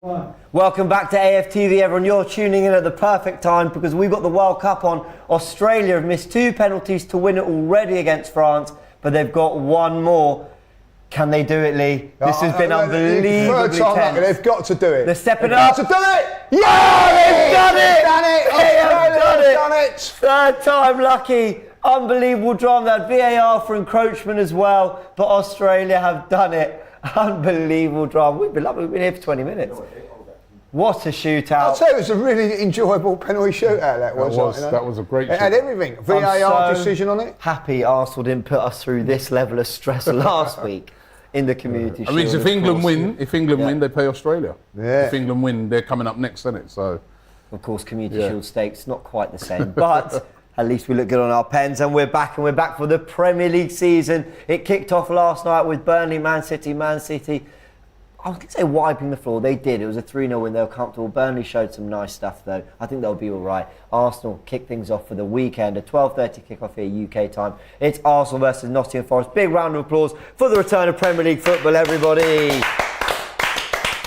Welcome back to AFTV, everyone. You're tuning in at the perfect time because we've got the World Cup on. Australia have missed 2 penalties to win it already against France, but they've got one more. Can they do it, Lee? This has been unbelievably tense. They've got to do it. They're stepping up. They've got to do it! Yeah, they've done it! They have done it! Third time lucky. Unbelievable drama. They had VAR for encroachment as well, but Australia have done it. Unbelievable drama. We've been here for 20 minutes. What a shootout. I'll tell you, it was a really enjoyable penalty shootout, that was. That was a great It had everything. VAR decision on it. Happy Arsenal didn't put us through this level of stress last week in the Community Shield. I mean, if England win, they play Australia. Yeah. If England win, they're coming up next, isn't it? So, of course, Community Shield stakes, not quite the same, but at least we look good on our pens, and we're back for the Premier League season. It kicked off last night with Burnley, Man City. I was going to say wiping the floor. They did. It was a 3-0 win. They were comfortable. Burnley showed some nice stuff, though. I think they'll be all right. Arsenal kick things off for the weekend. A 12:30 kickoff here, UK time. It's Arsenal versus Nottingham Forest. Big round of applause for the return of Premier League football, everybody.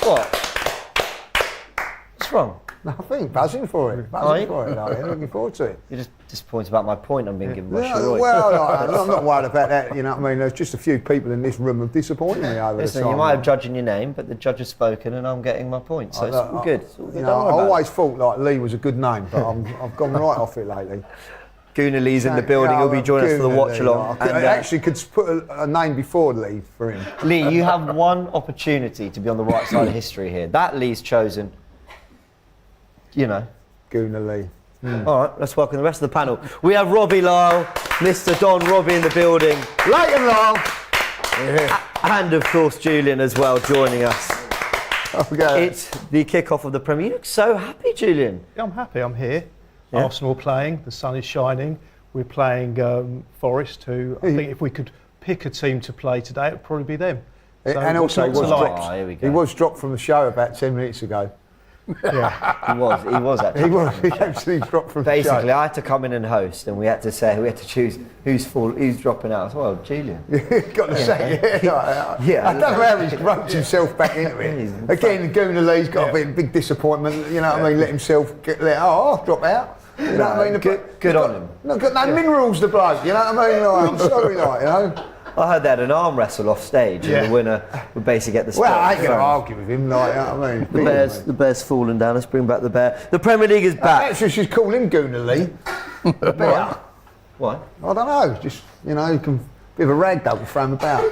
What? What's wrong? Nothing. Buzzing for it. Looking forward to it. You're just disappointed about my point I'm being given by Yeah, Shiroi. well, I'm not worried about that. You know what I mean? There's just a few people in this room have disappointed me over Listen, the time. you might have judged in your name, but the judge has spoken and I'm getting my point. So it's all good. It's all good. You know, I always thought like Lee was a good name, but I've gone right off it lately. Gooner Lee's in the building. He'll be joining us for the watch along. I actually could put a name before Lee for him. Lee, you have one opportunity to be on the right side of history here. That Lee's chosen. You know. Gooner Lee. All right, let's welcome the rest of the panel. We have Robbie Lyle, Mr. Don Robbie in the building. Late and long. And of course Julian as well joining us. Okay. It's the kick-off of the Premier. You look so happy, Julian. Yeah, I'm happy. I'm here. Yeah. Arsenal playing. The sun is shining. We're playing Forest, who I think if we could pick a team to play today, it would probably be them. So And also, Here we go. he was dropped from the show about 10 minutes ago. Yeah, He was actually. He actually dropped from Basically, the show. I had to come in and host, and we had to choose who's dropping out. Well, Julian. Got to say, Yeah. I don't know how he's roped himself back into it. Again, Gooner Lee's got a big disappointment. You know what I mean? Let himself I'll drop out. You know what I mean? Good on him. Got no minerals, the bloke. You know what I mean? Like, I'm sorry, like, you know. I heard they had an arm wrestle off stage, and the winner would basically get the spot. Well, I ain't going to argue with him, like, you know what I mean? The bear's fallen down. Let's bring back the bear. The Premier League is back. Actually, she's call him Gooner Lee. The bear. Why? I don't know. Just, you know, you can bit of a rag doll throw him about.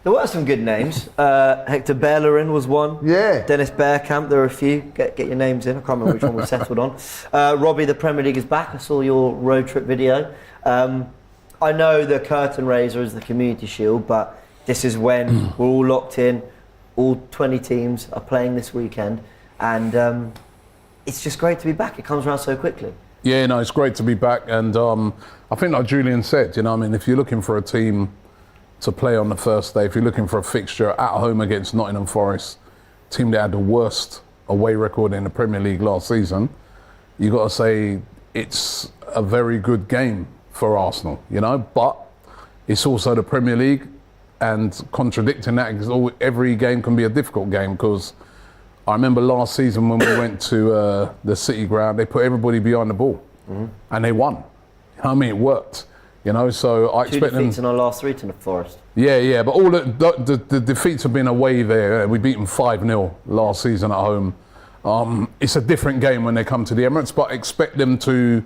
There were some good names. Hector Bellerin was one. Yeah. Dennis Bergkamp, there were a few. Get your names in. I can't remember which one we settled on. Robbie, the Premier League is back. I saw your road trip video. I know the curtain raiser is the Community Shield, but this is when we're all locked in. All 20 teams are playing this weekend, and it's just great to be back. It comes around so quickly. yeah, no, it's great to be back. And I think, like Julian said, you know, I mean, if you're looking for a team to play on the first day, if you're looking for a fixture at home against Nottingham Forest, team that had the worst away record in the Premier League last season, you got to say it's a very good game for Arsenal, you know, but it's also the Premier League, and contradicting that is every game can be a difficult game, because I remember last season when we went to the City ground, they put everybody behind the ball and they won. I mean, it worked, you know, so I expect them. 2 defeats in our last 3 to the Forest. Yeah, but all the defeats have been away there. We beat them 5-0 last season at home. It's a different game when they come to the Emirates, but expect them to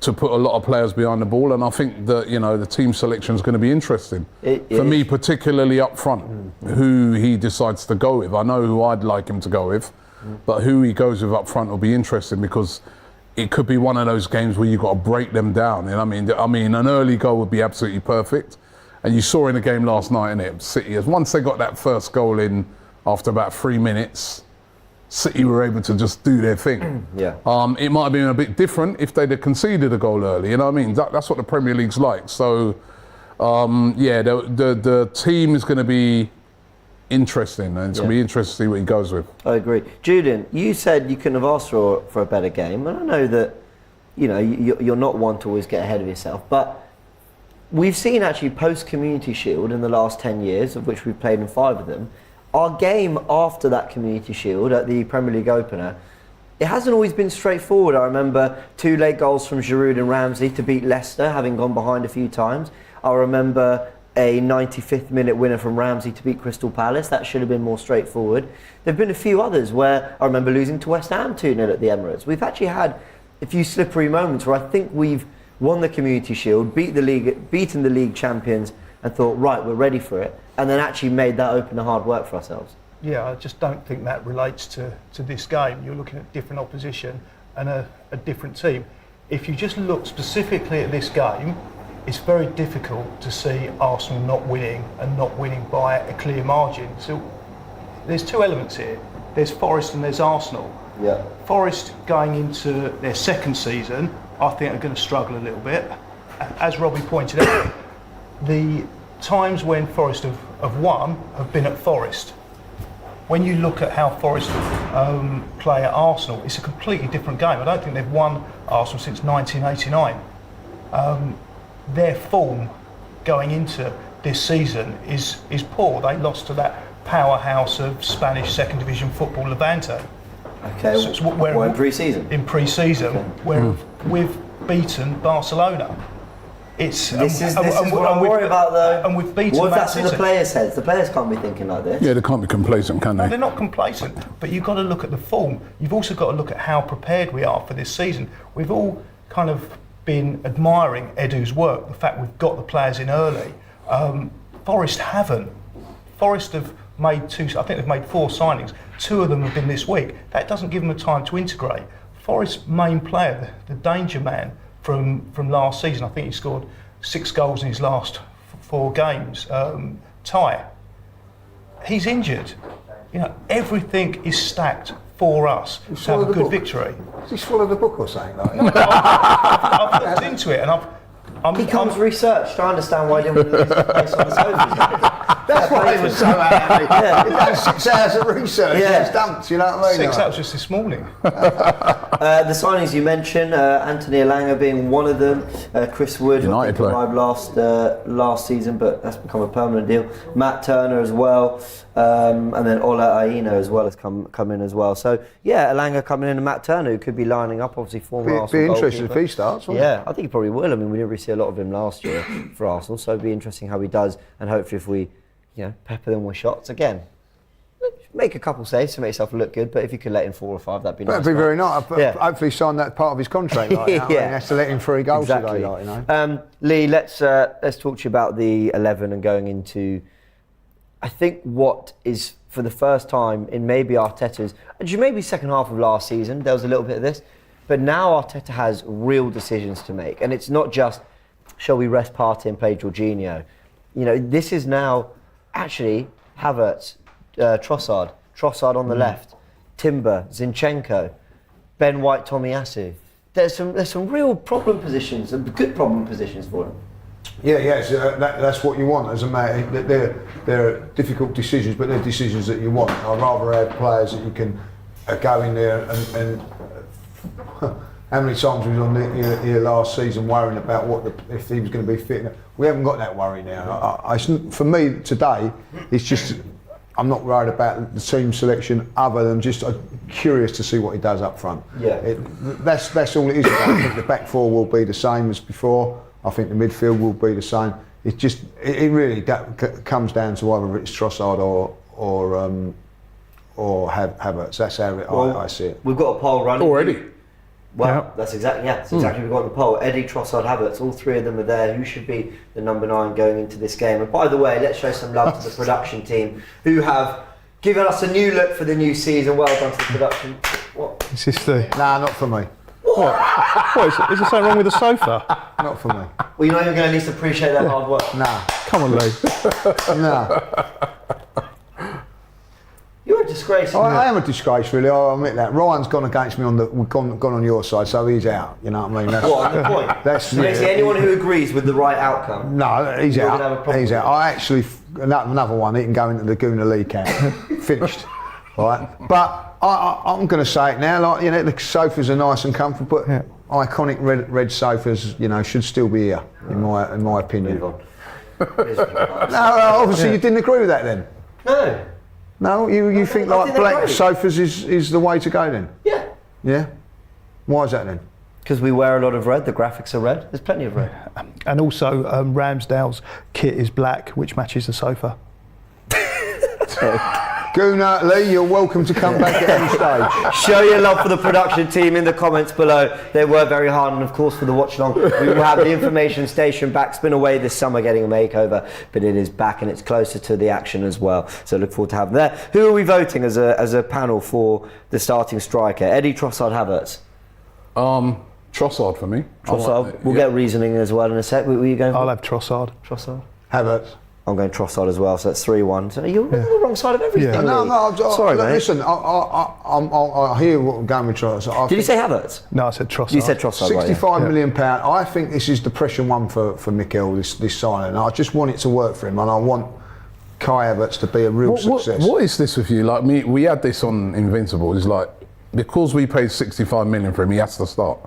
put a lot of players behind the ball, and I think that, you know, the team selection is going to be interesting. For me, particularly up front, who he decides to go with. I know who I'd like him to go with, but who he goes with up front will be interesting, because it could be one of those games where you've got to break them down. You know what I mean, an early goal would be absolutely perfect, and you saw in the game last night, innit, City, once they got that first goal in after about 3 minutes, City were able to just do their thing. Yeah. It might have been a bit different if they'd have conceded a goal early. You know what I mean? That's what the Premier League's like. So, the team is going to be interesting, and it's going to be interesting to see what he goes with. I agree. Julian, you said you couldn't have asked for a better game, and I know that, you know, you're not one to always get ahead of yourself, but we've seen actually post-Community Shield in the last 10 years, of which we've played in 5 of them, our game after that Community Shield at the Premier League opener, it hasn't always been straightforward. I remember 2 late goals from Giroud and Ramsey to beat Leicester, having gone behind a few times. I remember a 95th minute winner from Ramsey to beat Crystal Palace. That should have been more straightforward. There have been a few others where I remember losing to West Ham 2-0 at the Emirates. We've actually had a few slippery moments where I think we've won the Community Shield, beaten the league champions, and thought, right, we're ready for it, and then actually made that opener hard work for ourselves. Yeah, I just don't think that relates to this game. You're looking at different opposition and a different team. If you just look specifically at this game, it's very difficult to see Arsenal not winning and not winning by a clear margin. So there's 2 elements here. There's Forest and there's Arsenal. Yeah. Forest going into their second season, I think are going to struggle a little bit. As Robbie pointed out, the times when Forest have won have been at Forest. When you look at how Forest play at Arsenal, it's a completely different game. I don't think they've won Arsenal since 1989. Their form going into this season is poor. They lost to that powerhouse of Spanish second division football, Levante. Okay, in pre-season? In pre-season, where we've beaten Barcelona. This is what I'm worried about, though. And we've beaten What if Man that's in the City. players' heads? The players can't be thinking like this. Yeah, they can't be complacent, can No, they? they're not complacent, but you've got to look at the form. You've also got to look at how prepared we are for this season. We've all kind of been admiring Edu's work, the fact we've got the players in early. Forest haven't. Forest have made I think they've made 4 signings. 2 of them have been this week. That doesn't give them a time to integrate. Forest's main player, the danger man from last season, I think he scored 6 goals in his last 4 games. Ty, he's injured. You know, everything is stacked for us to have a good victory. Has he swallowed the book or something like No, that? I've looked into it, and He comes research to understand why he didn't lose the place on the sofa. That's why he was so angry. Yeah. He done 6 hours of research. Yeah. He's dumped, you know what I mean? 6 hours just this morning. The signings you mentioned, Anthony Elanga being one of them, Chris Wood, who I United think player. arrived last season, but that's become a permanent deal. Matt Turner as well, and then Ola Aina as well has come in as well. So yeah, Elanga coming in and Matt Turner, who could be lining up, obviously former Arsenal Be interested goalkeeper. if he starts, wouldn't Yeah, I think he probably will. I mean, we didn't really see a lot of him last year for Arsenal, so it'd be interesting how he does, and hopefully if we, pepper them with shots again. Make a couple saves to make yourself look good, but if you could let in 4 or 5, that'd be nice. That'd be very nice. Yeah. Hopefully sign that part of his contract. Like, Yeah. He has to let in 3 goals Exactly. today, like, you know. Lee, let's talk to you about the 11 and going into, I think, what is for the first time in maybe Arteta's, maybe second half of last season, there was a little bit of this, but now Arteta has real decisions to make, and it's not just, shall we rest Partey and play Jorginho? This is now actually Havertz, Trossard on the left, Timber, Zinchenko, Ben White, Tomiyasu. There's some real problem positions, and good problem positions for him. Yeah, so that's what you want as a man. They're difficult decisions, but they're decisions that you want. I'd rather have players that you can go in there and how many times we was on here last season worrying about if he was going to be fit. We haven't got that worry now. For me today, it's just I'm not worried about the team selection other than just curious to see what he does up front. Yeah. That's all it is. I think the back 4 will be the same as before. I think the midfield will be the same. It really comes down to either it's Trossard or Havertz. That's how I see it. We've got a poll running. Already. Well, that's exactly we've got the poll. Eddie, Trossard, Havertz, all 3 of them are there. Who should be the number 9 going into this game? And by the way, let's show some love to the production team who have given us a new look for the new season. Well done to the production. What? Is this the... Nah, not for me. What is there something wrong with the sofa? Not for me. Well, you're not even going to at least appreciate that hard work. Nah. Come on, Lee. Nah. You're a disgrace. I am a disgrace, really. I'll admit that. Ryan's gone against me gone on your side, so he's out. You know what I mean? What, on the point? That's Basically, anyone who agrees with the right outcome. No, he's You're gonna have a out. problem He's with out. I actually another one. He can go into the Laguna League camp. Finished. Right. But I'm going to say it now. Like, the sofas are nice and comfortable, but iconic red sofas, should still be here, in my opinion. Move on. No, obviously you didn't agree with that then. No. No, you think like they're black great. sofas is the way to go then? Yeah. Yeah? Why is that then? Because we wear a lot of red, the graphics are red. There's plenty of red. And also, Ramsdale's kit is black, which matches the sofa. Gunnar, Lee, you're welcome to come back at any stage. Show your love for the production team in the comments below. They work very hard, and of course for the watch along, we will have the information station back. It's been away this summer getting a makeover, but it is back and it's closer to the action as well. So look forward to having that. Who are we voting as a panel for the starting striker? Eddie, Trossard, Havertz? Trossard for me. Trossard. We'll get reasoning as well in a sec. Were you going for? I'll have Trossard. Trossard? Havertz. I'm going Trossard as well, so that's 3-1. So you're on the wrong side of everything. Yeah. No, Sorry, mate. listen, I hear what I'm going with Trossard. Did you say Havertz? No, I said Trossard. You said Trossard, right? £65 million. I think this is the pressure one for Mikel, this signing. I just want it to work for him, and I want Kai Havertz to be a real success. What is this with you? Like we had this on Invincible. It's like, because we paid 65 million for him, he has to start.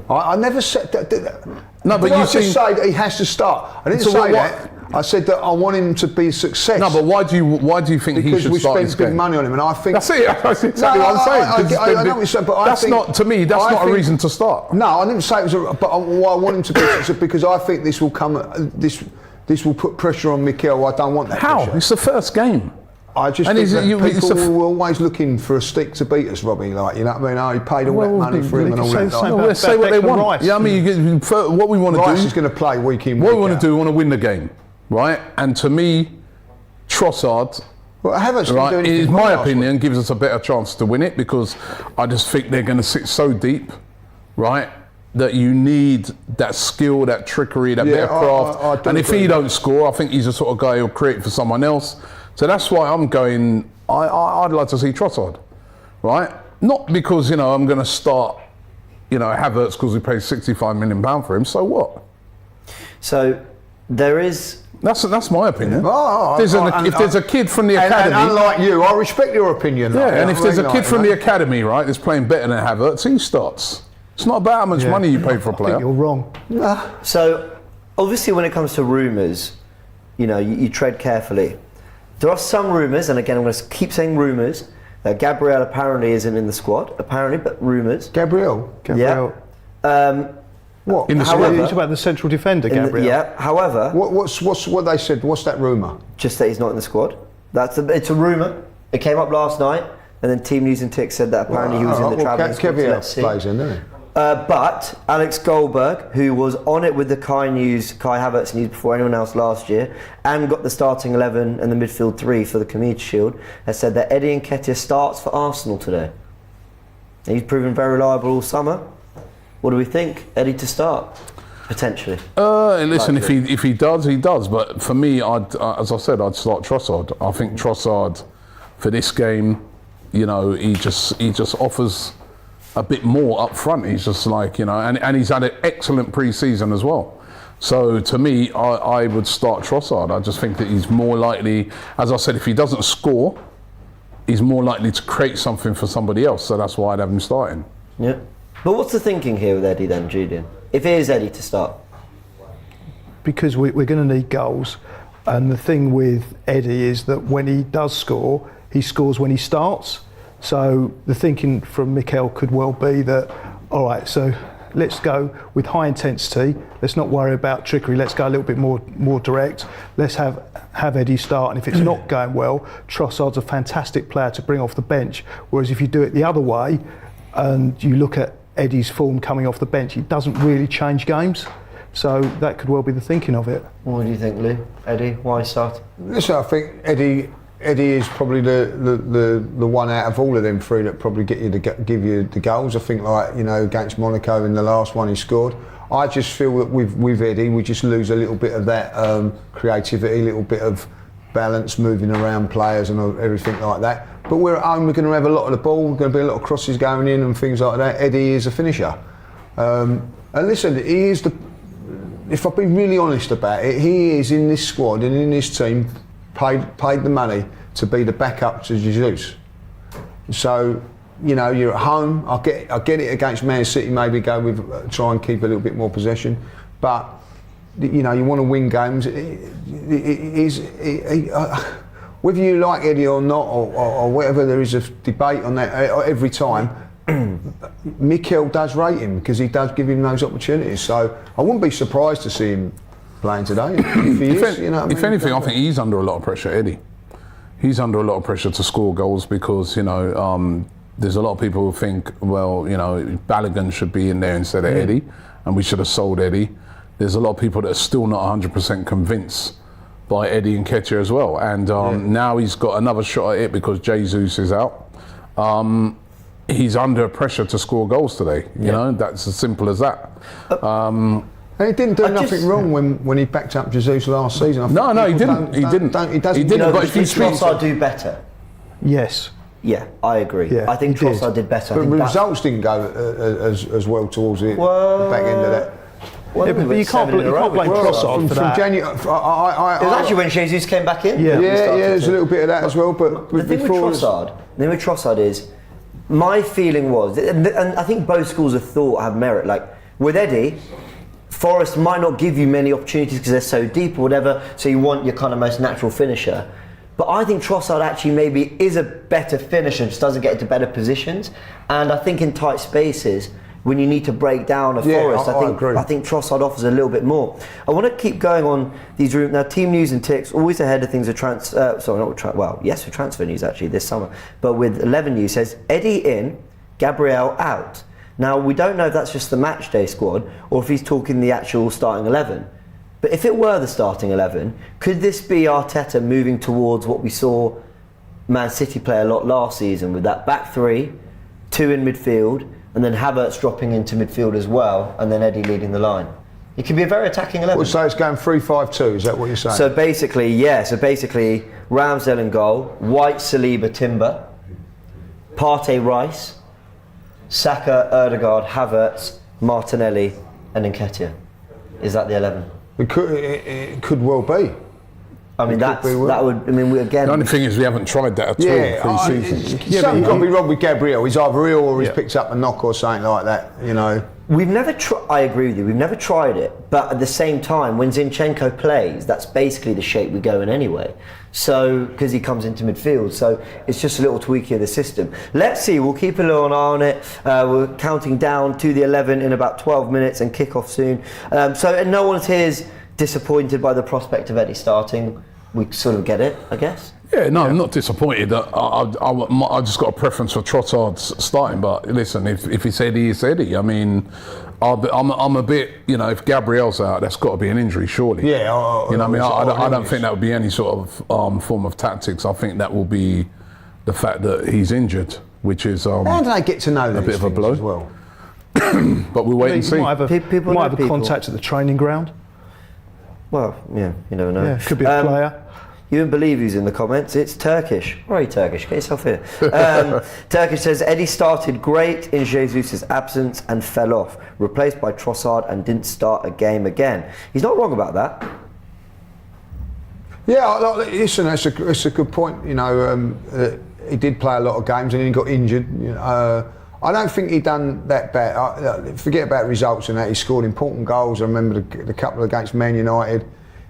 I never said that. No, but Did I you just say that he has to start? I didn't So say what- that. I said that I want him to be a success. No, but why do you think he because should we start spent this big game? money on him, and I think That's it. That's exactly what I'm saying. I know what you're saying, but I that's think, not, to me, that's I not a think- reason to start. No, I didn't say it was. But I want him to be success because I think this will come. This will put pressure on Mikel. I don't want that. How? Pressure. It's the first game. I just And think is it- that you- it's people a f- were always looking for a stick to beat us, Robbie. Like, you know what I mean? Oh, he paid all that money for him and all that. same No, about let's say what they Declan want. Rice. Yeah, I mean, what we want to Rice do. is going to play week in. What we week want out. to do, we want to win the game, right? And to me, Trossard, Well, Havertz didn't do right, anything in wrong my last week. opinion, gives us a better chance to win it, because I just think they're going to sit so deep, right, that you need that skill, that trickery, that Yeah, bit of craft. I do And if agree. he don't score, I think he's the sort of guy who'll create for someone else. So that's why I'm going. I'd like to see Trossard, right? Not because I'm going to start, Havertz because we paid £65 million for him. So what? So there is. That's my opinion. Oh, if there's a kid from the academy, and unlike you, I respect your opinion. yeah, like, and if there's a kid from the like, academy, right, that's playing better than Havertz, he starts. It's not about how much money you pay for a I player. think you're wrong. So obviously, when it comes to rumours, you tread carefully. There are some rumours, and again, I'm going to keep saying rumours, that Gabriel apparently isn't in the squad. Apparently, but rumours. Gabriel. Yeah. What? In the However- squad. It's about the central defender, Gabriel. Yeah. However, What's what they said? What's that rumour? just that he's not in the squad. It's a rumour. It came up last night, and then Team News and Tick said that apparently he was in the travelling squad. So Kevin let's see. plays in, doesn't he? But Alex Goldberg, who was on it with the Kai Havertz news before anyone else last year, and got the starting 11 and the midfield 3 for the Community Shield, has said that Eddie Nketiah starts for Arsenal today. He's proven very reliable all summer. What do we think? Eddie to start, potentially. Listen, if he does, he does. But for me, as I said, I'd start Trossard. I think Trossard for this game, he just offers a bit more up front. He's just like, and he's had an excellent pre-season as well. So to me, I would start Trossard. I just think that he's more likely, as I said, if he doesn't score, he's more likely to create something for somebody else. So that's why I'd have him starting. Yeah. But what's the thinking here with Eddie then, Julian? If it is Eddie to start? Because we're going to need goals. And the thing with Eddie is that when he does score, he scores when he starts. So the thinking from Mikel could well be that, all right, so let's go with high intensity. Let's not worry about trickery. Let's go a little bit more direct. Let's have Eddie start. And if it's not going well, Trossard's a fantastic player to bring off the bench. Whereas if you do it the other way and you look at Eddie's form coming off the bench, it doesn't really change games. So that could well be the thinking of it. What do you think, Lou? Eddie, why start? Listen, I think Eddie is probably the one out of all of them three that probably give you the goals. I think against Monaco in the last one he scored. I just feel that with Eddie we just lose a little bit of that creativity, a little bit of balance, moving around players and everything like that. But we're at home, we're going to have a lot of the ball, we're going to be a lot of crosses going in and things like that. Eddie is a finisher. And listen, he is if I've been really honest about it, he is in this squad and in this team paid the money to be the backup to Jesus. So, you're at home. I get it against Man City, maybe go with try and keep a little bit more possession. But, you want to win games. whether you like Eddie or not, or whatever, there is a debate on that every time. Mikel does rate him because he does give him those opportunities. So I wouldn't be surprised to see him playing today. If anything, I think he's under a lot of pressure, Eddie. He's under a lot of pressure to score goals because, there's a lot of people who think, well, Balogun should be in there instead of Eddie, and we should have sold Eddie. There's a lot of people that are still not 100% convinced by Eddie Nketiah as well. And now he's got another shot at it because Jesus is out. He's under pressure to score goals today. You know, that's as simple as that. And he didn't do nothing wrong when he backed up Jesus last season. No, he didn't. He didn't. But if Trossard do better. Yes. Yeah, I agree. Yeah, I think Trossard did better. But results didn't go as well towards the back end of that. Well, but you can't blame Trossard for that. January, it was actually when Jesus came back in. Yeah, there's a little bit of that as well. But the thing with Trossard is, my feeling was, and I think both schools of thought have merit. Like with Eddie, Forest might not give you many opportunities because they're so deep or whatever. So you want your kind of most natural finisher. But I think Trossard actually maybe is a better finisher, just doesn't get into better positions. And I think in tight spaces, when you need to break down a Forest, I think Trossard offers a little bit more. I want to keep going on these routes. Now, team news and ticks, always ahead of things with with transfer news actually this summer. But with 11 news says, Eddie in, Gabriel out. Now, we don't know if that's just the match day squad or if he's talking the actual starting 11. But if it were the starting 11, could this be Arteta moving towards what we saw Man City play a lot last season with that back three, two in midfield, and then Havertz dropping into midfield as well, and then Eddie leading the line? It could be a very attacking 11. Well, so it's going 3-5-2, is that what you're saying? So basically, Ramsdale in goal, White, Saliba, Timber, Partey, Rice, Saka, Ødegaard, Havertz, Martinelli, and Nketiah. Is that the 11? It could well be. I mean, that would. I mean, again. The only thing is we haven't tried that at all pre-season. Something's got to be wrong with Gabriel. He's either ill or he's picked up a knock or something like that. We've never tried. I agree with you. We've never tried it, but at the same time, when Zinchenko plays, that's basically the shape we go in anyway. So because he comes into midfield, so it's just a little tweak of the system. Let's see. We'll keep a little eye on it. We're counting down to the 11 in about 12 minutes and kick off soon. So no one here is disappointed by the prospect of Eddie starting. We sort of get it, I guess. Yeah, no, I'm not disappointed. I just got a preference for Trossard's starting, but listen, if it's Eddie, it's Eddie. I mean, I'm a bit, if Gabriel's out, that's got to be an injury, surely. Yeah. I don't think that would be any sort of form of tactics. I think that will be the fact that he's injured, which is how do they get to know a bit of a blow as well? But we'll wait and see. Might have a contact at the training ground. Well, yeah, you never know. Yeah, could be a player. You wouldn't believe who's in the comments. It's Turkish. Where are you, Turkish? Get yourself here. Turkish says, Eddie started great in Jesus' absence and fell off. Replaced by Trossard and didn't start a game again. He's not wrong about that. Yeah, listen, that's a good point. He did play a lot of games and then he got injured. I don't think he done that bad. Forget about results and that. He scored important goals. I remember the couple against Man United.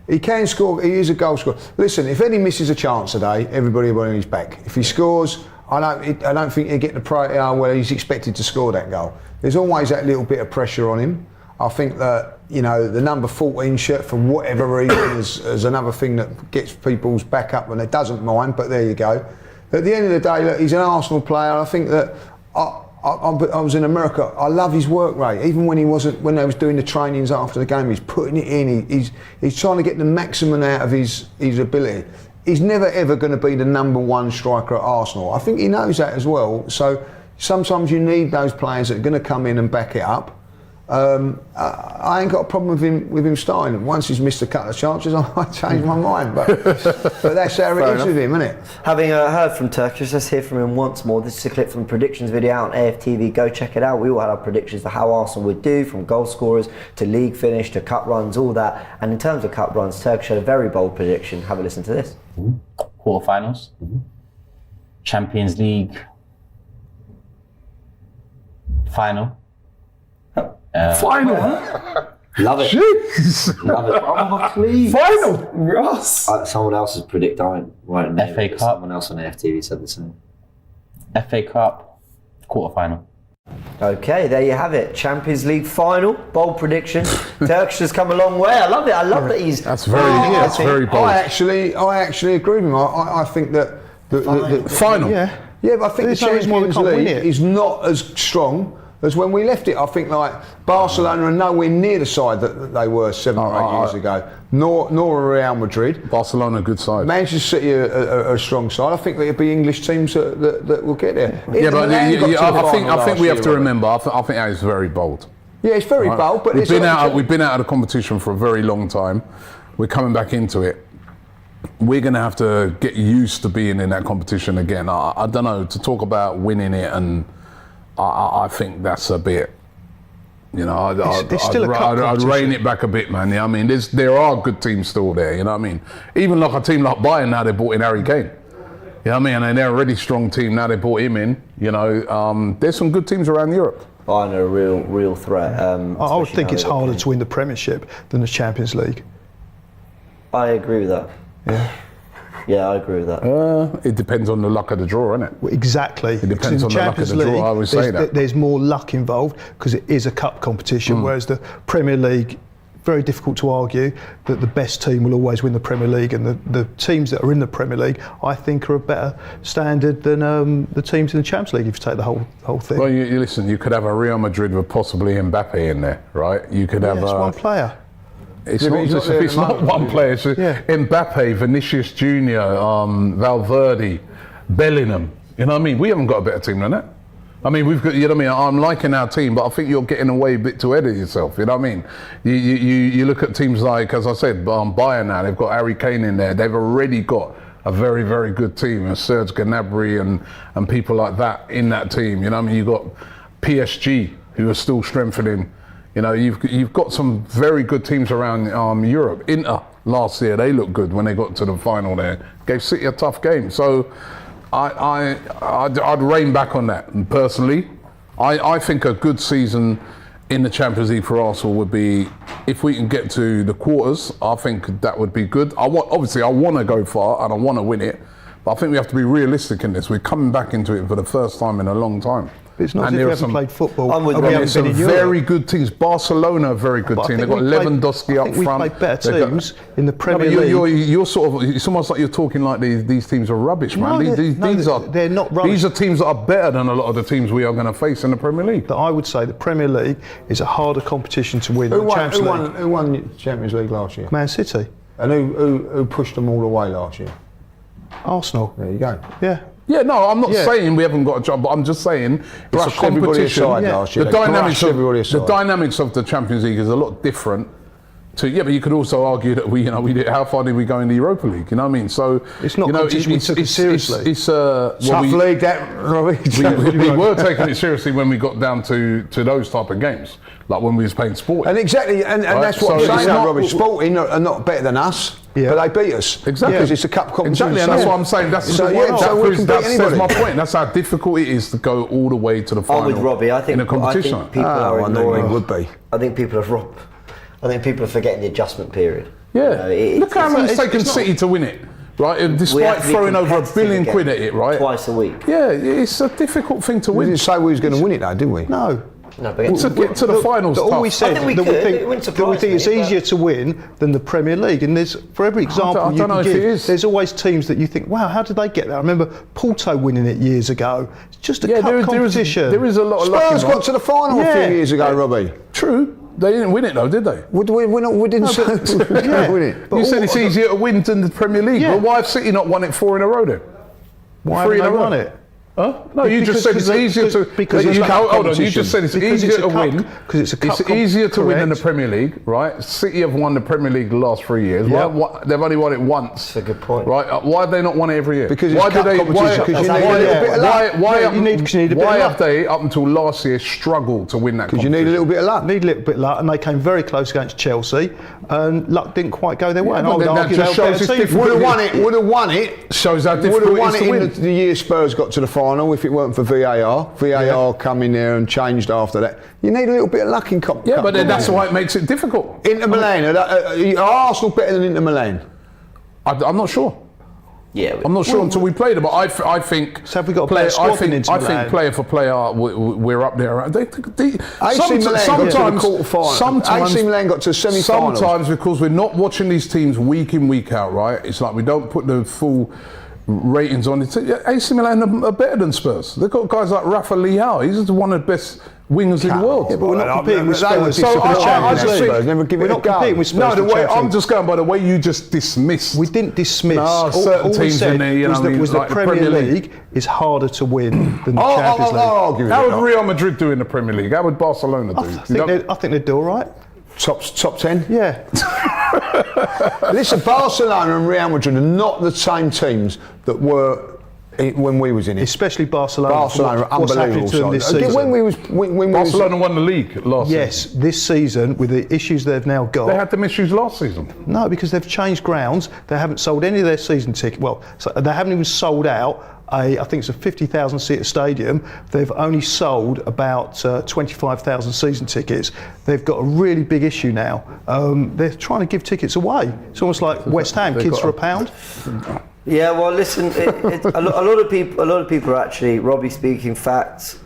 He can score. He is a goal scorer. Listen, if Eddie misses a chance today, everybody will be on his back. If he scores, I don't think he'll get the priority. Well, he's expected to score that goal. There's always that little bit of pressure on him. I think that the number 14 shirt, for whatever reason, is another thing that gets people's back up, and it doesn't mind. But there you go. At the end of the day, look, he's an Arsenal player. I think that. I was in America. I love his work rate. Even when when they was doing the trainings after the game, he's putting it in. He's trying to get the maximum out of his ability. He's never ever going to be the number one striker at Arsenal. I think he knows that as well. So sometimes you need those players that are going to come in and back it up. I ain't got a problem with him starting. Once he's missed a couple of chances, I might change my mind. But that's how it is with him, isn't it? Having heard from Turkish, let's hear from him once more. This is a clip from the predictions video out on AFTV. Go check it out. We all had our predictions for how Arsenal would do, from goal scorers to league finish to cup runs, all that. And in terms of cup runs, Turkish had a very bold prediction. Have a listen to this. Quarterfinals, Champions League final. Final. Love it. Jeez. Love it. Oh, please. Final. Ross. Someone else's predict. I won't name FA it, but Cup. someone else on AFTV said the same. FA Cup, quarter-final. Okay, there you have it. Champions League final. Bold prediction. Turkish has come a long way. I love it. I love that he's. That's very bold. I actually agree with him. I think that the Final. Yeah, but I think There's the no reason why we Champions can't win League it. is not as strong as when we left it. I think like Barcelona are nowhere near the side that they were 7 or 8 years ago. Nor Real Madrid. Barcelona, good side. Manchester City are a strong side. I think there'll be English teams that will get there. Yeah, but Milan got to the I final think last we have year, to Robert. remember. I think that is very bold. Yeah, it's very bold, but we've it's been like- out. We've been out of the competition for a very long time. We're coming back into it. We're going to have to get used to being in that competition again. I don't know, to talk about winning it, and I think that's a bit. You know, It's still a cup I'd competition. rein it back a bit, man. Yeah, I mean, there are good teams still there. You know what I mean? Even like a team like Bayern now, they brought in Harry Kane. You know what I mean? And they're a really strong team now. They brought him in. You know, there's some good teams around Europe. Bayern are a real threat. I would especially think now it's they've got harder Kane. to win the Premiership than the Champions League. I agree with that. Yeah. Yeah, I agree with that. It depends on the luck of the draw, innit? Well, exactly. It depends on the luck of the draw, I always say that. There's more luck involved because it is a cup competition, whereas the Premier League, very difficult to argue that the best team will always win the Premier League, and the teams that are in the Premier League, I think, are a better standard than the teams in the Champions League if you take the whole thing. Well, you listen, you could have a Real Madrid with possibly Mbappe in there, right? You could have It's one player. It's Yeah, but not, he's not just, there at it's the not moment, one player. It's Mbappe, Vinicius Junior, Valverde, Bellingham. You know what I mean? We haven't got a better team than that. I mean, we've got. You know what I mean? I'm liking our team, but I think you're getting away a bit too ahead of yourself. You know what I mean? You look at teams like, as I said, Bayern now. They've got Harry Kane in there. They've already got a very, very good team, and Serge Gnabry and people like that in that team. You know what I mean? You've got PSG who are still strengthening. You know, you've got some very good teams around Europe. Inter last year, they looked good when they got to the final there. Gave City a tough game. So I'd rein back on that. And personally, I think a good season in the Champions League for Arsenal would be, if we can get to the quarters, I think that would be good. Obviously, I want to go far and I want to win it. But I think we have to be realistic in this. We're coming back into it for the first time in a long time. It's not And as if there we are haven't played football. I'm with and we Robbie. haven't Some been in Europe. very good teams. Barcelona, a very good But I team. They've think got we've played- Lewandowski up I think front. we've played better They've got- teams in the No, Premier but League. you're sort of. It's almost like you're talking like these teams are rubbish, man. No, These are. they're not rubbish. These are teams that are better than a lot of the teams we are going to face in the Premier League. That I would say the Premier League is a harder competition to win than the Champions League. Who won the Champions League last year? Man City, And who pushed them all away last year? Arsenal. There you go. Yeah. Yeah, no, I'm not Yeah. saying we haven't got a job, but I'm just saying it's Brushed a everybody competition. aside last year. The They dynamics brushed everybody aside. of the Champions League is a lot different. But you could also argue that we did. How far did we go in the Europa League? You know what I mean? So It's not competition we took it seriously. Tough league, that, Robbie. we were taking it seriously when we got down to those type of games, like when we was playing sport. And exactly, and Right, that's what so I'm it's saying now, not- Robbie. Sporting are not better than us, Yeah. but they beat us. Exactly. Because it's a cup competition. Exactly, and that's what I'm saying. That's So, the yeah, that so we proves- can that beat says anybody. my point. That's how difficult it is to go all the way to the final. I'm with Robbie. I think in a competition. people are I know ignoring. it would be. I think people are forgetting the adjustment period. Yeah, look how long it's taken it's not- City to win it, right? And We have despite to be throwing over competitive £1 billion again quid at it, right? Twice a week. Yeah, it's a difficult thing to We win. didn't say we was going to win it though, did we? No. No, but To get to the finals, All tough. we said I think we that, could. we think, It wouldn't that we surprise think it's me, but- easier to win than the Premier League. And there's, for every example I you don't know can if give, it is. there's always teams that you think, wow, how did they get there? I remember Porto winning it years ago. It's just a cup competition. there is a lot of luck Spurs involved. got to the final a Yeah. few years ago, Robbie. True, they didn't win it though, did they? We didn't say we were going to win it. But You said all- it's easier to win than the Premier League. Yeah. But why have City not won it 4 in a row then? Why Three haven't in they a row. won it? Huh? No, you Because- just said it's because- easier to. because you, it's a cup hold on, you competition. just said it's Because easier it's a to cup- win. because it's a cup It's easier to win in the correct. Premier League, right? City have won the Premier League the last 3 years. Yeah. Why, they've only won it once. That's a good point. Right? Why have they not won it every year? Because it's why cup competition, because you need a little bit of luck. Why Yeah, you need a bit of why luck. have they, up until last year, struggled to win that Because you competition? need a little bit of luck. Need a little bit of luck, and they came very close against Chelsea, and luck didn't quite go their way. Yeah, and but I would that argue just they were shows better it's team. different. Would have won it. Shows how Would difficult have it won is it to in win. the year Spurs got to the final. final if it weren't for VAR. VAR come in there and changed after that. You need a little bit of luck in cup. Yeah, but then that's why it makes it difficult. Inter Milan, are Arsenal better than Inter Milan? I'm not sure. Yeah, I'm not sure until we play them, but I think. So have we got a better squad than Inter I Milan? think player for player, we're up there. AC Milan got to the quarter-final. AC Milan got to the semi-final. Sometimes because we're not watching these teams week in, week out, right? It's like we don't put the full ratings on it. AC Milan are better than Spurs. They've got guys like Rafa Leao. He's one of the best wingers in the world. Yeah, but we're not competing with Spurs. Spurs. We're not competing with Spurs. No, the way I'm just going by the way you just dismissed. We didn't dismiss. No, certain all teams in there, was the Premier League is harder to win than the Champions League. I'll argue with How that. would Real Madrid do in the Premier League? How would Barcelona do? I think they'd do all right. Top 10? Yeah. Listen, Barcelona and Real Madrid are not the same teams that were when we was in it. Especially Barcelona. Barcelona are What's happening unbelievable. to them this Again, season? when we Barcelona won the league last season. Yes, this season with the issues they've now got. They had them issues last season. No, because they've changed grounds. They haven't sold any of their season tickets. Well, so they haven't even sold out. I think it's a 50,000 seat stadium. They've only sold about 25,000 season tickets. They've got a really big issue now. They're trying to give tickets away. It's almost like West Ham, kids for £1. Yeah, well, listen, a lot of people are actually Robbie speaking facts.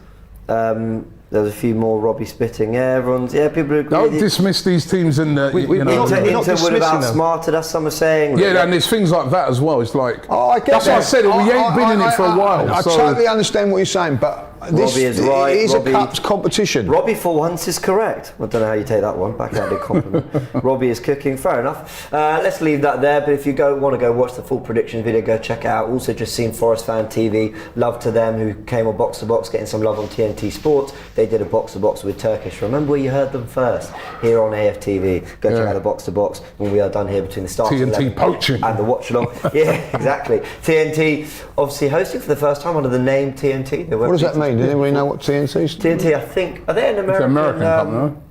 There's a few more Robbie spitting. Yeah, people agree. Don't dismiss these teams in the. We're not Inter would have dismissing them. outsmarted us. Some are saying. Yeah, and there's things like that as well. It's like. I get that's that. what I said. We ain't been in it for a while. I so. totally understand what you're saying, but this Robbie is right. it is Robbie- a cups competition. Robbie, for once, is correct. I don't know how you take that one. Backhanded compliment. Robbie is cooking. Fair enough. Let's leave that there. But if you want to go watch the full prediction video, go check it out. Also, just seen Forest Fan TV. Love to them who came on Box to Box, getting some love on TNT Sports. They did a Box to Box with Turkish. Remember where you heard them first? Here on AFTV. Go check out the Box to Box when we are done here between the start of TNT poaching and the watch along. Yeah, exactly. TNT obviously hosting for the first time under the name TNT. What does that mean? Does anybody know what TNT is? TNT, I think, are they an It's American? an American company, no?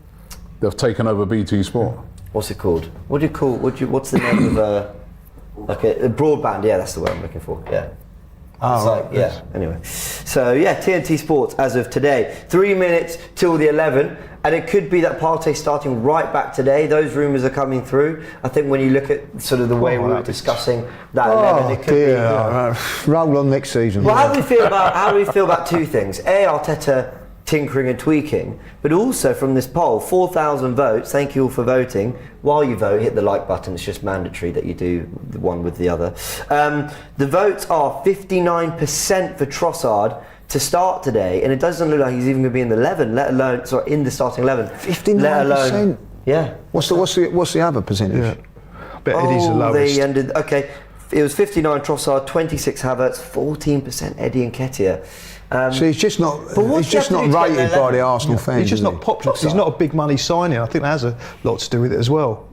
They've taken over BT Sport. What's it called? What do you call? What's the name of like a broadband? Yeah, that's the word I'm looking for. Yeah. Yeah. Anyway, so yeah, TNT Sports as of today. 3 minutes till the 11, and it could be that Partey's starting right back today. Those rumours are coming through. I think when you look at sort of the way we were discussing that 11, it could be. Roll on next season. Well, how do we feel about two things? Arteta tinkering and tweaking, but also from this poll, 4,000 votes. Thank you all for voting. While you vote, hit the like button. It's just mandatory that you do the one with the other. The votes are 59% for Trossard to start today, and it doesn't look like he's even going to be in the 11, let alone in the starting 11. 59%. Yeah. What's the other percentage? Yeah. I bet Eddie's the lowest. They ended. Okay, it was 59 Trossard, 26 Havertz, 14% Eddie Nketiah. So he's just not. He's just not rated by the Arsenal fans. He's just not popular because he's not a big money signing. I think that has a lot to do with it as well.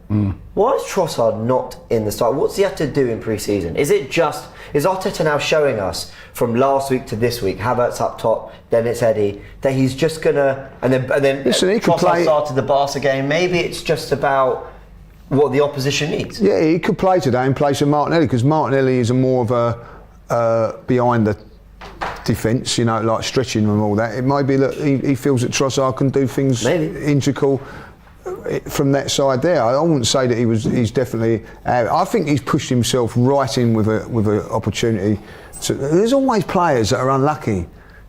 Why is Trossard not in the start? What's he had to do in pre-season? Is Arteta now showing us from last week to this week, Havertz up top, then it's Eddie, that he's just gonna and then Listen, he could Trossard play. started the Barca game. Maybe it's just about what the opposition needs. Yeah, he could play today in place of Martinelli because Martinelli is more of a behind the defence, like stretching and all that. It might be that he feels that Trossard can do things integral from that side there. I wouldn't say that he's definitely. I think he's pushed himself right in with an opportunity. There's always players that are unlucky.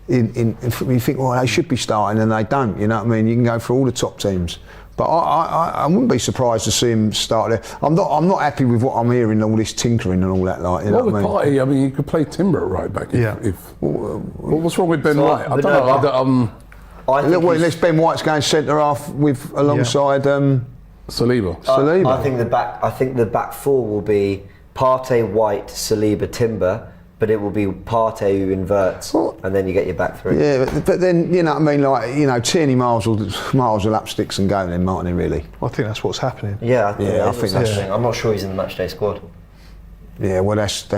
You think, well, they should be starting and they don't. You know what I mean? You can go for all the top teams. But I wouldn't be surprised to see him start there. I'm not happy with what I'm hearing, all this tinkering and all that. You know what I mean? Partey, I mean, you could play Timber at right back. What's wrong with Ben White? I don't know. Unless Ben White's going centre half alongside Saliba. I think the back four will be Partey, White, Saliba, Timber. But it will be Partey who inverts, and then you get your back three. Yeah, but then you know what I mean. Tierney Miles will up sticks and go. Then Martin, really. I think that's what's happening. Yeah, I think that's. happening. I'm not sure he's in the matchday squad. Yeah, well, that's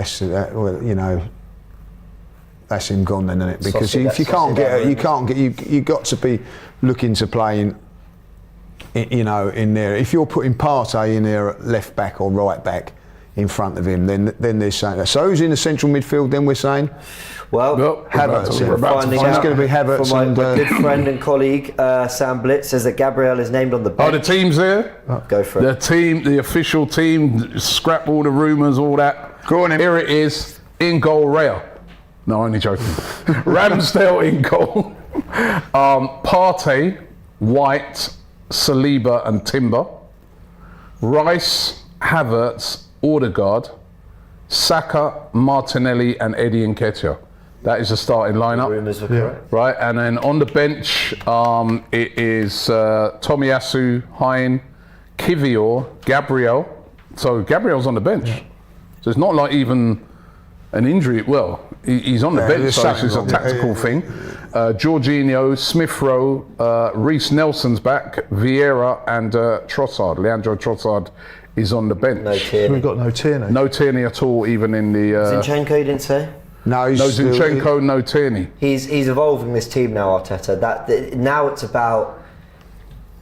him gone then, isn't it? Because if you can't get, you got to be looking to play in there. If you're putting Partey in there at left back or right back, in front of him, then they're saying that. So who's in the central midfield? Then we're saying. Well, Havertz. we're about to finding find It's out going to be Havertz from my and good friend and colleague Sam Blitz says that Gabriel is named on the Oh, bench. the team's there. Go for The it. team, the official team, scrap all the rumours, all that. Go on, then. Here it is, in goal, Raya. No, only joking. Ramsdale in goal. Partey, White, Saliba and Timber. Rice, Havertz, Odegaard, Saka, Martinelli and Eddie Nketiah. That is the starting lineup. Rumours were correct. Right, and then on the bench, it is Tomiyasu, Hein, Kivior, Gabriel. So Gabriel's on the bench. So it's not like even an injury. Well, he's on the bench, there's so it's just a something wrong. tactical thing. Jorginho, Smith Rowe, Reece Nelson's back, Vieira and Trossard. Leandro Trossard is on the bench. No Tierney. We've got no Tierney. No Tierney at all, even in the. Zinchenko, you didn't say? No, he's No still- Zinchenko, no Tierney. He's evolving this team now, Arteta. Now it's about.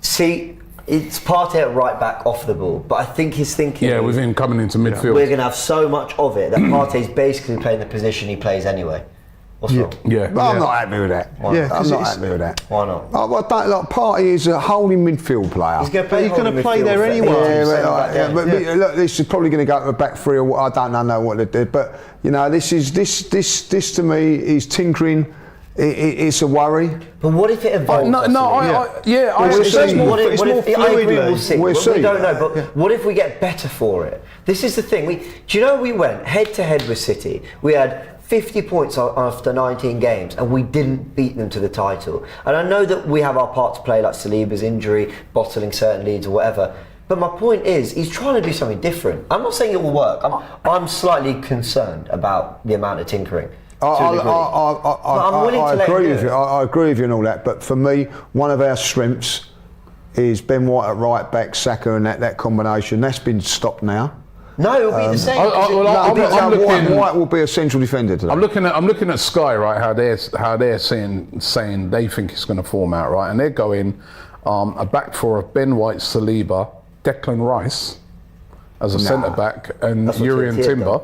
See, it's Partey at right back off the ball, but I think he's thinking. Yeah, with him coming into midfield. We're going to have so much of it that Partey's basically playing the position he plays anyway. What's wrong? Yeah. But I'm not happy with that. Yeah, I'm 'cause not it's- happy with that. Why not? I don't like Partey is a holding midfield player. He's going to But play. he's gonna holding play midfield there for- anyway. Yeah, Same but, back then. but look, this is probably going to go to a back three or what. I don't know what they did, but you know, this to me is tinkering. It's a worry. But what if it evolves? No, Austin? I we'll actually see. think What if, It's what more if I fluid, agree, mate. we'll see. We'll We see. don't know, but what if we get better for it? This is the thing. Do you know we went head to head with City? We had 50 points after 19 games and we didn't beat them to the title. And I know that we have our part to play, like Saliba's injury, bottling certain leads or whatever. But my point is, he's trying to do something different. I'm not saying it will work. I'm slightly concerned about the amount of tinkering. I agree with you. I agree with you and all that. But for me, one of our strengths is Ben White at right back, Saka, and that combination. That's been stopped now. No, it'll be the same. White will be a central defender today. I'm looking at Sky, right? How they're saying they think it's going to form out, right? And they're going a back four of Ben White, Saliba, Declan Rice as a centre back, and That's what Yuri and City have Timber,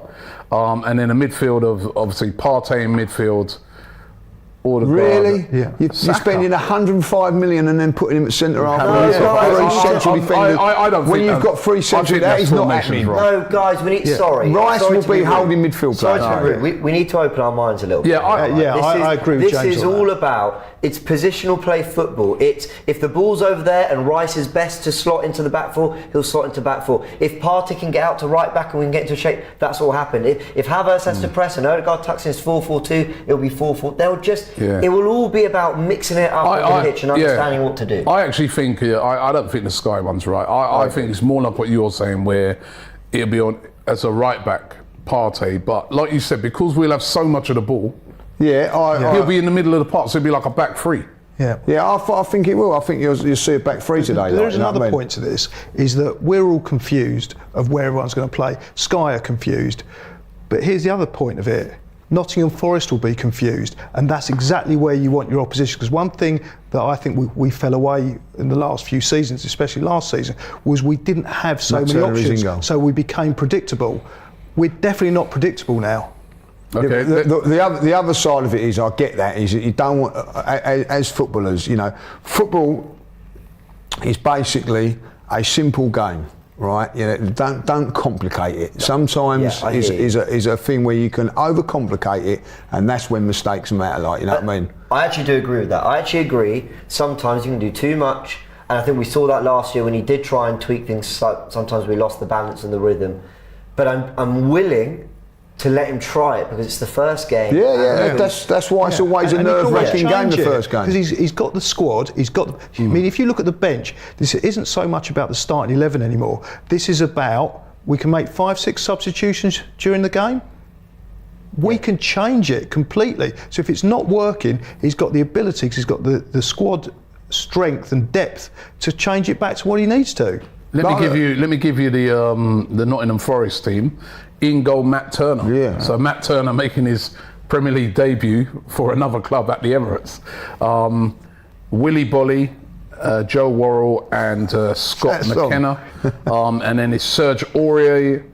and then a midfield of obviously Partey in midfield. Odegaard. Really? Yeah. You're spending 105 million and then putting him at centre half. No, when you've got no, three I- central I- defenders. I don't when think you've that- got three I central, think that that's is not formation's happening. wrong. No, guys, we need. Sorry. Rice sorry will to be rude. holding midfield Sorry players. to be rude. We need to open our minds a little bit. Yeah, I agree with This James is on all that. about. It's positional play football. It's if the ball's over there and Rice is best to slot into the back four, he'll slot into back four. If Partey can get out to right back and we can get into shape, that's what will happen. If Havertz has to press and Odegaard tucks in his 4-4-2, it'll be 4-4. They'll just. Yeah. It will all be about mixing it up on the pitch and understanding what to do. I actually think I don't think the Sky one's right. I think it's more like what you're saying, where it'll be on as a right back Partey, but like you said, because we'll have so much of the ball, he'll be in the middle of the park, so it'll be like a back three. Yeah. I think it will. I think you'll see a back three today. There's another point to this, is that we're all confused of where everyone's going to play. Sky are confused. But here's the other point of it. Nottingham Forest will be confused, and that's exactly where you want your opposition. Because one thing that I think we fell away in the last few seasons, especially last season, was we didn't have so many options, so we became predictable. We're definitely not predictable now. Okay. The other side of it is, I get that, is that you don't want, as footballers, you know, football is basically a simple game. Right, you know, don't complicate it. Sometimes is a thing where you can overcomplicate it, and that's when mistakes matter. Like, you know what I mean? I actually do agree with that. I actually agree. Sometimes you can do too much, and I think we saw that last year when he did try and tweak things. Sometimes we lost the balance and the rhythm. But I'm willing to let him try it because it's the first game. That's why it's always a nerve-wracking game. The first game, because he's got the squad. He's got. I mean, if you look at the bench, this isn't so much about the starting 11 anymore. This is about we can make 5-6 substitutions during the game. We can change it completely. So if it's not working, he's got the ability, because he's got the squad strength and depth to change it back to what he needs to. Let me give you the Nottingham Forest team. In goal, Matt Turner. Yeah. So Matt Turner making his Premier League debut for another club at the Emirates. Willy Bolly, Joe Worrell, and Scott McKenna. And then it's Serge Aurier,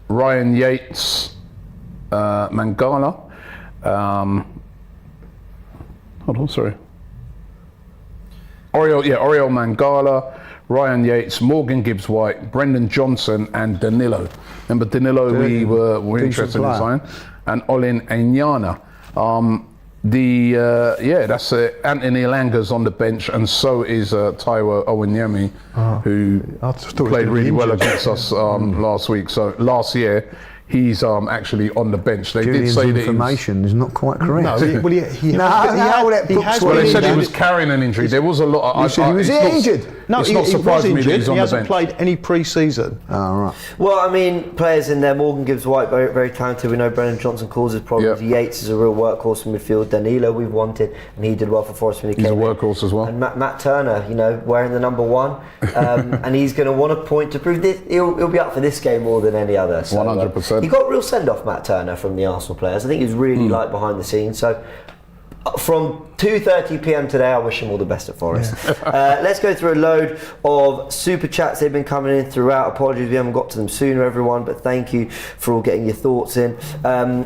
Ryan Yates, Mangala. Hold on, sorry. Oriel Mangala, Ryan Yates, Morgan Gibbs-White, Brendan Johnson, and Danilo. Remember Danilo? We were interested in signing, and Olin Enyana. That's Anthony Elanga's on the bench, and so is Taiwo Owanyemi, who played really well against us last week. So last year, he's actually on the bench. They Julian's did say that information is not quite correct. No, they said he was carrying an injury. There was a lot. Was he injured? No, it's he not surprising me that he's on he the hasn't bench. played any pre-season. Oh, right. Well, I mean, players in there. Morgan Gibbs-White, very, very talented. We know Brendan Johnson causes problems. Yep. Yates is a real workhorse in midfield. Danilo, we've wanted, and he did well for Forest when he He's came a workhorse as well. And Matt Turner, wearing the number 1, and he's going to want a point to prove this. He'll be up for this game more than any other. So, 100%. He got a real send-off, Matt Turner, from the Arsenal players. I think he was really liked behind the scenes. So. From 2:30 p.m. today, I wish him all the best at Forest. Let's go through a load of super chats. They've been coming in throughout. Apologies we haven't got to them sooner, everyone, but thank you for all getting your thoughts in.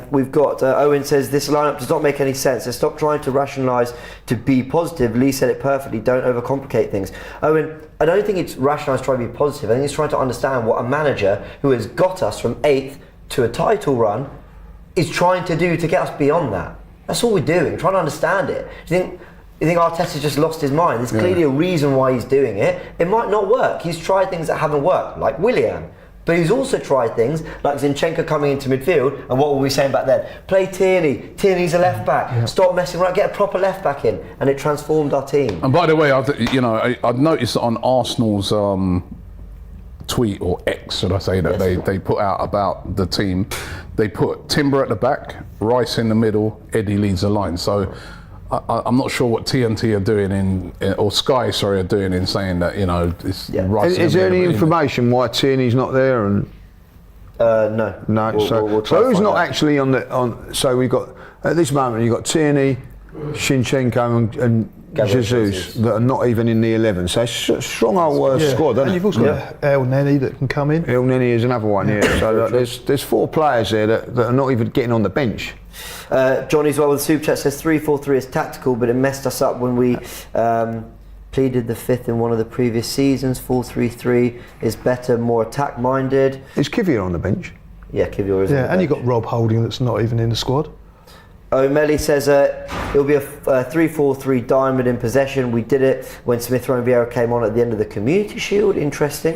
We've got Owen says, this lineup does not make any sense. So stop trying to rationalise to be positive. Lee said it perfectly. Don't overcomplicate things. Owen, I don't think it's rationalised trying to be positive. I think it's trying to understand what a manager who has got us from 8th to a title run is trying to do to get us beyond that. That's all we're doing, trying to understand it. Do you think Arteta's just lost his mind? There's clearly a reason why he's doing it. It might not work. He's tried things that haven't worked, like Willian. But he's also tried things like Zinchenko coming into midfield, and what were we saying back then? Play Tierney. Tierney's a left back. Yeah. Stop messing around. Get a proper left back in, and it transformed our team. And by the way, I've noticed on Arsenal's tweet, or X, should I say, that they put out about the team. They put Timber at the back, Rice in the middle, Eddie leads the line. So I'm not sure what TNT are doing or Sky, are doing in saying that, it's Rice. Is there any information why Tierney's not there? And no. So who's not actually on the So we've got at this moment you've got Tierney, Zinchenko, and Jesus that are not even in the 11. So it's a strong old squad, isn't and it? you've also got El Neni that can come in. El Neni is another one, So there's 4 players there that are not even getting on the bench. Johnny as well with the super chat says 3-4-3 is tactical, but it messed us up when we pleaded the 5th in one of the previous seasons. 4-3-3 is better, more attack minded. Is Kivior on the bench? Yeah, Kivior is on the bench. And you've got Rob Holding that's not even in the squad. O'Malley says it'll be a 3-4-3 diamond in possession. We did it when Smith Rowe and Vieira came on at the end of the Community Shield. Interesting.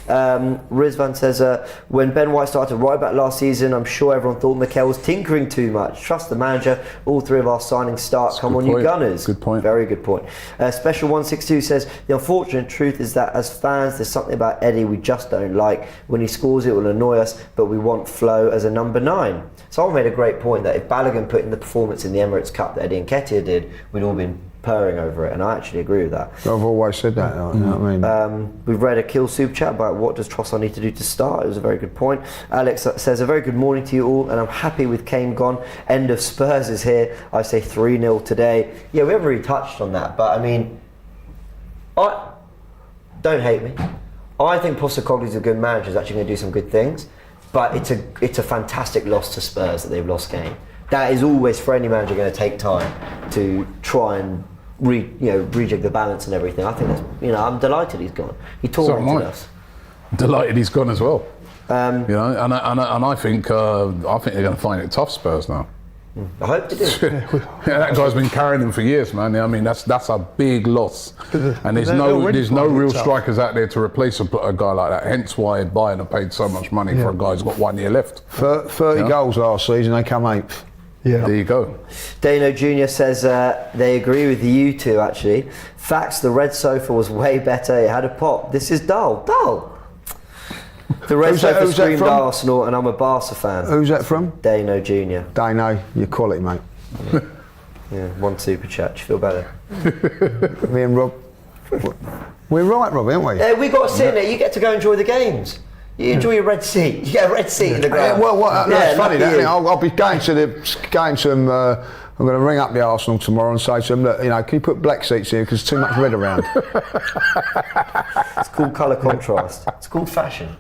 Rizvan says when Ben White started right back last season, I'm sure everyone thought Mikel was tinkering too much. Trust the manager. All 3 of our signings start. Come on, you Gunners. Good point. Very good point. Special 162 says the unfortunate truth is that as fans, there's something about Eddie we just don't like. When he scores, it will annoy us, but we want Flo as a number 9. Someone made a great point that if Balogun put in the performance in the Emirates Cup that Eddie Nketiah did, we'd all been purring over it, and I actually agree with that. I've always said that. You know what I mean? We've read a Kill super chat about what does Trossard need to do to start. It was a very good point. Alex says a very good morning to you all, and I'm happy with Kane gone. End of Spurs is here. I say 3-0 today. Yeah, we haven't really touched on that, but I mean, don't hate me. I think Postecoglou's a good manager. He's actually going to do some good things. But it's a fantastic loss to Spurs that they've lost Kane. That is always, for any manager, going to take time to try and rejig the balance and everything. I think that's, I'm delighted he's gone. He tormented us. Delighted he's gone as well. And I think they're going to find it tough, Spurs now. I hope they do. That guy's been carrying them for years, man. I mean, that's a big loss. And there's no real strikers out there to replace a guy like that. Hence why Bayern have paid so much money for a guy who's got 1 year left. 30 goals last season, they come 8th. Yeah. There you go. Dano Jr. says they agree with you two, actually. Facts, the red sofa was way better. It had a pop. This is dull. The red sofa screamed Arsenal, and I'm a Barca fan. Who's that from? Dano Jr. Dano, you're quality, mate. Yeah, 1 super chat. Do you feel better? Me and Rob. We're right, Rob, aren't we? Yeah, we got to sit in there. You get to go enjoy the games. You enjoy your red seat. You get a red seat in the ground. That's funny. I'll be going to them. I'm going to ring up the Arsenal tomorrow and say to them, look, can you put black seats here because there's too much red around. It's called colour contrast. It's called fashion.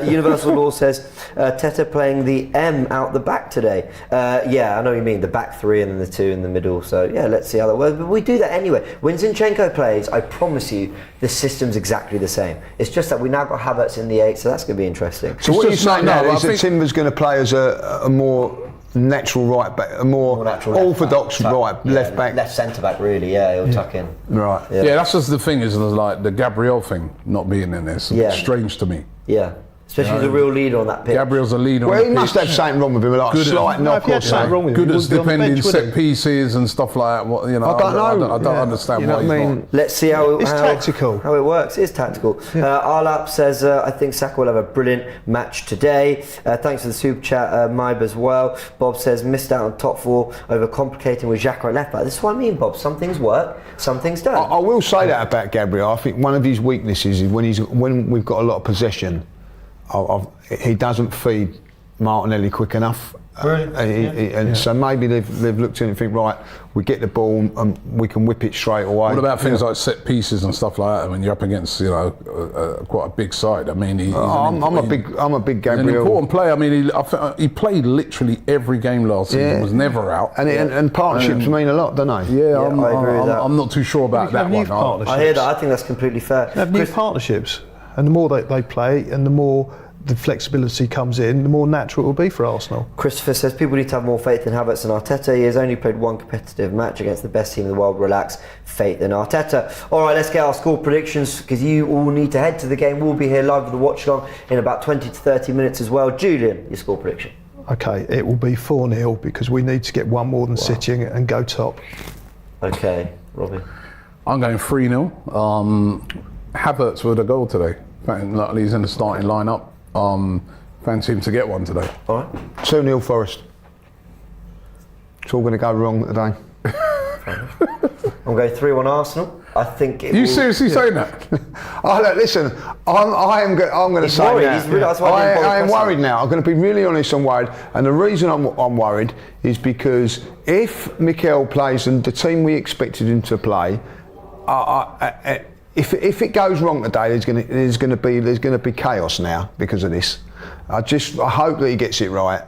Universal Law says Teta playing the M out the back today. Yeah, I know what you mean, the back three and then the two in the middle. So yeah, let's see how that works. But we do that anyway. When Zinchenko plays, I promise you, the system's exactly the same. It's just that we now got Havertz in the 8, so that's going to be interesting. So what you're saying now is that think Timber's going to play as a more natural right back, a more natural orthodox left back. Left centre back, really, yeah, he'll tuck in. Right. yeah, that's just the thing, is like the Gabriel thing not being in this. Yeah. Strange to me. Yeah. Especially the real leader on that pitch. Gabriel's a leader Well, on he the must pitch. have something wrong with him, like a slight knock if he or had something wrong with him, Good he at wouldn't be on the defending bench, would set he? pieces and stuff like that. What, you know, I don't know. I don't understand You know why what I he's mean? not. Let's see how It's tactical. How it works. It is tactical. Arlap says, I think Saka will have a brilliant match today. Thanks for the super chat, Maib as well. Bob says, missed out on top 4 over complicating with Xhaka at left back. This is what I mean, Bob. Some things work, some things don't. I will say that about Gabriel. I think one of his weaknesses is when we've got a lot of possession, he doesn't feed Martinelli quick enough. So maybe they've looked at it and think, right, we get the ball and we can whip it straight away. What about things like set pieces and stuff like that? When you're up against, you know, quite a big side. I mean, I'm a big an Gabriel. important player. I mean, he played literally every game last season. Was never out. And partnerships mean a lot, don't they? Yeah, I agree with that. I'm not too sure about that have youth one. partnerships. I hear that. I think that's completely fair. They have new partnerships, and the more they play, and the more the flexibility comes in, the more natural it will be for Arsenal. Christopher says people need to have more faith in Havertz and Arteta. He has only played one competitive match against the best team in the world. Relax, faith in Arteta. All right, let's get our score predictions because you all need to head to the game. We'll be here live with the watch along in about 20 to 30 minutes as well. Julian, your score prediction. Okay, it will be 4-0 because we need to get one more than City and go top. Okay, Robbie. I'm going 3-0. Havertz with a goal today. Luckily he's in the starting lineup. Fancy him to get one today. All right. 2-0 Forest. It's all going to go wrong today. I'm going 3-1 Arsenal. I think it You will... seriously saying that? Oh, look, listen, I'm going to say worried. now. He's really- that's why I didn't bother I am pressing worried now. I'm going to be really honest. I'm worried, and the reason I'm worried is because if Mikel plays and the team we expected him to play, if it goes wrong today, there's going to be chaos now because of this. I hope that he gets it right.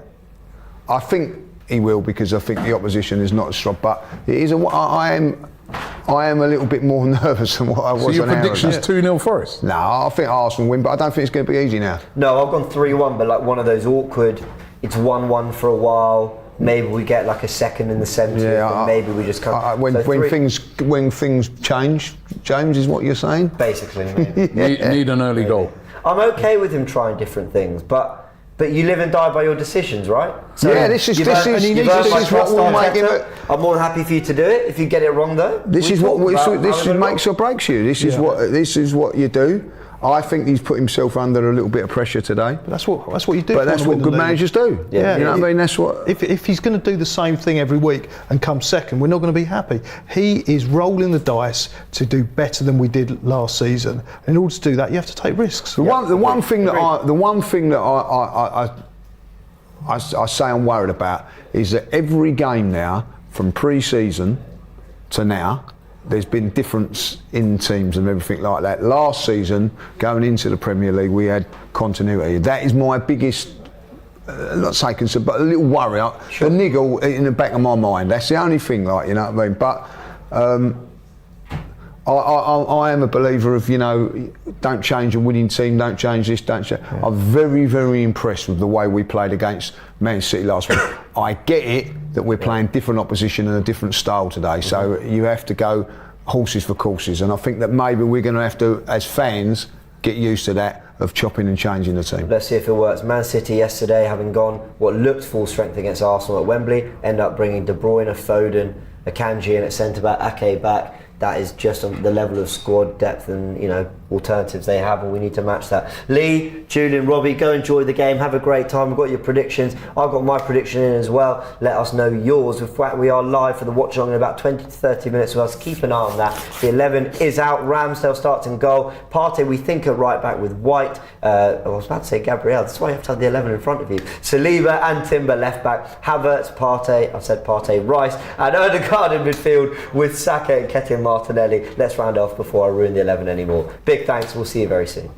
I think he will because I think the opposition is not as strong. But it is I am a little bit more nervous than what I was. So your an hour prediction's ago. 2-0 Forest? No, I think Arsenal win, but I don't think it's going to be easy now. No, I've gone 3-1, but like one of those awkward, it's 1-1 for a while. Maybe we get like a second in the 70th, and maybe we just come. When things change, James, is what you're saying? Basically. Need an early goal. I'm okay with him trying different things, but you live and die by your decisions, right? So Yeah, this is you've earned my what trust, will make Arteta. him. I'm more than happy for you to do it. If you get it wrong, though, This makes or breaks you. This is what you do. I think he's put himself under a little bit of pressure today. But that's what you do. But that's what good managers do. Yeah. You know what I mean? That's what. If he's going to do the same thing every week and come second, we're not going to be happy. He is rolling the dice to do better than we did last season. In order to do that, you have to take risks. The one thing that I say I'm worried about is that every game now, from pre-season to now, there's been difference in teams and everything like that. Last season, going into the Premier League, we had continuity. That is my biggest, not say concern, but a little worry, a niggle in the back of my mind. That's the only thing, like, you know what I mean? But I am a believer of, don't change a winning team, don't change this, don't change. Yeah. I'm very, very impressed with the way we played against Man City last week. I get it that we're playing different opposition and a different style today, so you have to go horses for courses, and I think that maybe we're going to have to, as fans, get used to that, of chopping and changing the team. Let's see if it works. Man City yesterday, having gone what looked full strength against Arsenal at Wembley, end up bringing De Bruyne, Foden, Akanji in at centre-back, Ake back. That is just on the level of squad depth and alternatives they have, and we need to match that. Lee, Julian, Robbie, go enjoy the game. Have a great time. We've got your predictions. I've got my prediction in as well. Let us know yours. In fact, we are live for the watch along in about 20 to 30 minutes with us. Keep an eye on that. The 11 is out. Ramsdale starts in goal. Partey, we think, at right back with White. I was about to say Gabriel. That's why you have to have the 11 in front of you. Saliba and Timber left back. Havertz, Partey. I said Partey, Rice, and Odegaard in midfield with Saka and Ketia Martinelli. Let's round off before I ruin the 11 anymore. Big thanks. We'll see you very soon.